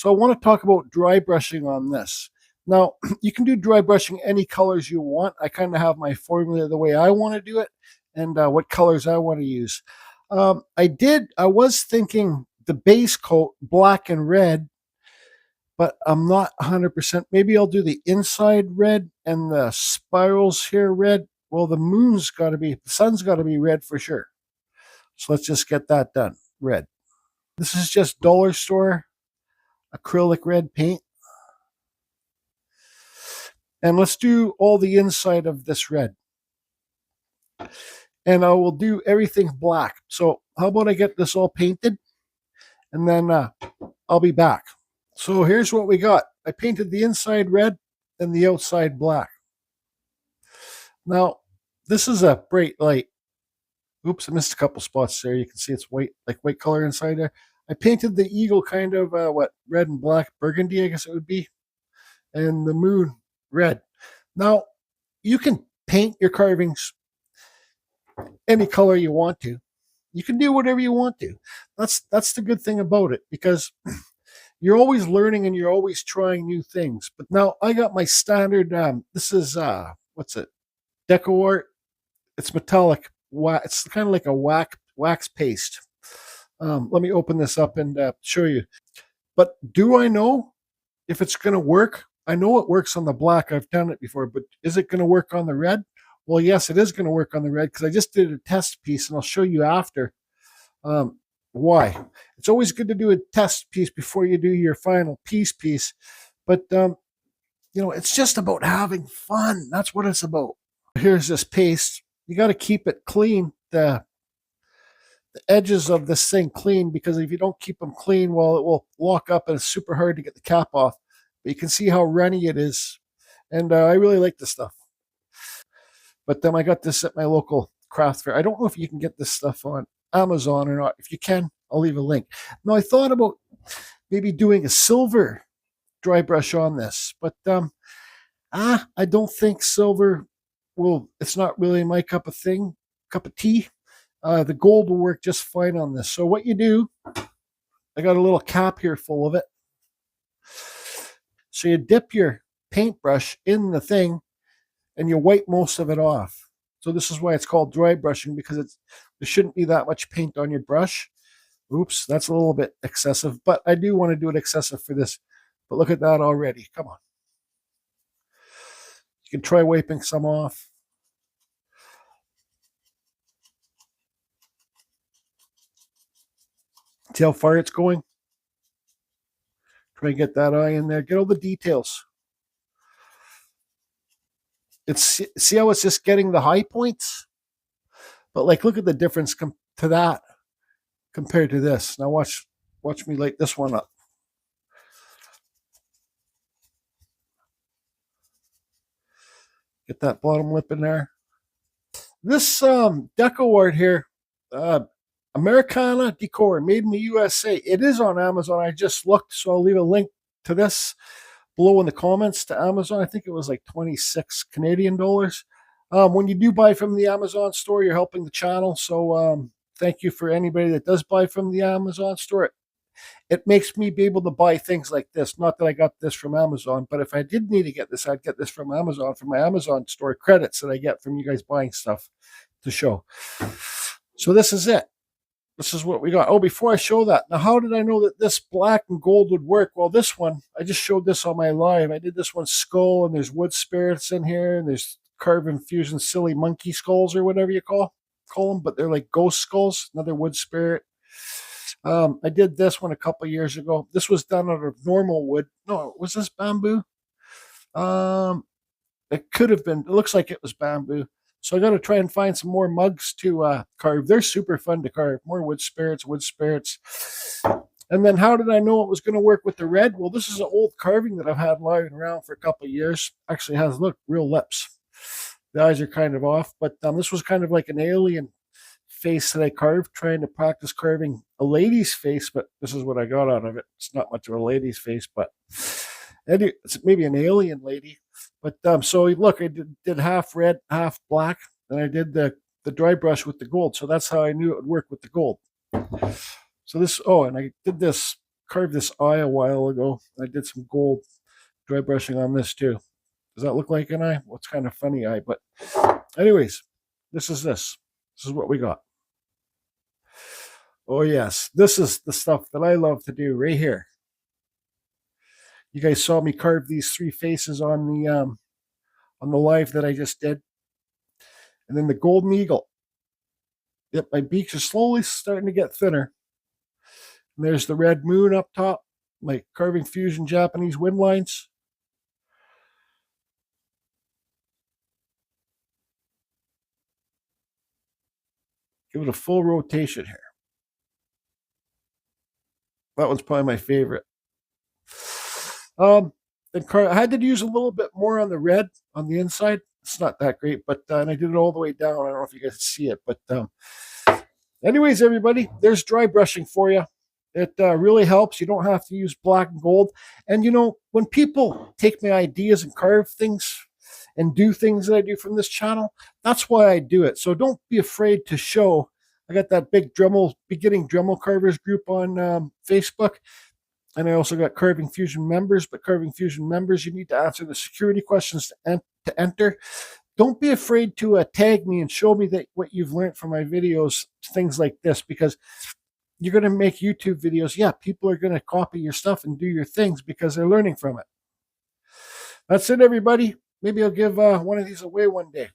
So I want to talk about dry brushing on this. Now, you can do dry brushing any colors you want. I kind of have my formula the way I want to do it and what colors I want to use. I was thinking the base coat, black and red, but I'm not 100%. Maybe I'll do the inside red and the spirals here red. Well, the sun's got to be red for sure. So let's just get that done. Red. This is just dollar store acrylic red paint. And let's do all the inside of this red. And I will do everything black. So how about I get this all painted? And then I'll be back. So here's what we got. I painted the inside red and the outside black. Now, this is a bright light. Oops, I missed a couple spots there. You can see it's white, like white color inside there. I painted the eagle kind of red and black, burgundy, I guess it would be, and the moon red. Now, you can paint your carvings any color you want to. You can do whatever you want to. That's the good thing about it, because you're always learning and you're always trying new things. But now I got my standard. This is what's it? Deco Art. It's metallic. It's kind of like a wax paste. Let me open this up and show you. But do I know if it's going to work? I know it works on the black. I've done it before, but is it going to work on the red? Well, yes, it is going to work on the red, because I just did a test piece, and I'll show you after why. It's always good to do a test piece before you do your final piece. But, it's just about having fun. That's what it's about. Here's this paste. You got to keep it clean, the edges of this thing clean, because if you don't keep them clean, well, it will lock up and it's super hard to get the cap off. But you can see how runny it is. And I really like this stuff. But then I got this at my local craft fair. I don't know if you can get this stuff on Amazon or not. If you can, I'll leave a link. Now, I thought about maybe doing a silver dry brush on this, but I don't think silver it's not really my cup of tea. The gold will work just fine on this. So what you do, I got a little cap here full of it. So you dip your paintbrush in the thing and you wipe most of it off. So this is why it's called dry brushing, because there shouldn't be that much paint on your brush. Oops, that's a little bit excessive, but I do want to do it excessive for this. But look at that already. Come on. You can try wiping some off. See how far it's going? Try and get that eye in there. Get all the details. See how it's just getting the high points? But look at the difference to that compared to this. Now watch me light this one up. Get that bottom lip in there. This deco art here, Americana Decor, made in the USA. It is on Amazon. I just looked, so I'll leave a link to this below in the comments to Amazon. I think it was like 26 Canadian dollars. When you do buy from the Amazon store, you're helping the channel. So thank you for anybody that does buy from the Amazon store. It makes me be able to buy things like this. Not that I got this from Amazon, but if I did need to get this, I'd get this from Amazon, from my Amazon store credits that I get from you guys buying stuff to show. So this is it. This is what we got. Oh, before I show that, now how did I know that this black and gold would work? Well, this one, I just showed this on my live. I did this one skull, and there's wood spirits in here, and there's Carving Fusion silly monkey skulls, or whatever you call them, but they're like ghost skulls, another wood spirit. I did this one a couple years ago. This was done out of normal wood. No, was this bamboo? It could have been. It looks like it was bamboo. So I got to try and find some more mugs to carve. They're super fun to carve. More wood spirits. And then how did I know it was going to work with the red? Well, this is an old carving that I've had lying around for a couple of years. Actually has, look, real lips. The eyes are kind of off. But this was kind of like an alien face that I carved, trying to practice carving a lady's face, but this is what I got out of it. It's not much of a lady's face, but it's maybe an alien lady. But so look, I did half red, half black, and I did the dry brush with the gold. So that's how I knew it would work with the gold. So this, and I did this carved this eye a while ago. I did some gold dry brushing on this too. Does that look like an eye? Well, it's kind of funny eye, but anyways, this is this. This is what we got. Oh yes, this is the stuff that I love to do right here. You guys saw me carve these three faces on the live that I just did, and then the golden eagle. Yep, my beaks are slowly starting to get thinner. And there's the red moon up top, my Carving Fusion Japanese wind lines. Give it a full rotation here. That one's probably my favorite. I had to use a little bit more on the red on the inside. It's not that great, but and I did it all the way down. I don't know if you guys see it, but anyways, everybody, there's dry brushing for you. It really helps. You don't have to use black and gold. And you know, when people take my ideas and carve things and do things that I do from this channel, that's why I do it. So don't be afraid to show. I got that big beginning Dremel carvers group on Facebook. And I also got Carving Fusion members, but Carving Fusion members, you need to answer the security questions to enter. Don't be afraid to tag me and show me that what you've learned from my videos, things like this, because you're going to make YouTube videos. Yeah, people are going to copy your stuff and do your things because they're learning from it. That's it, everybody. Maybe I'll give one of these away one day.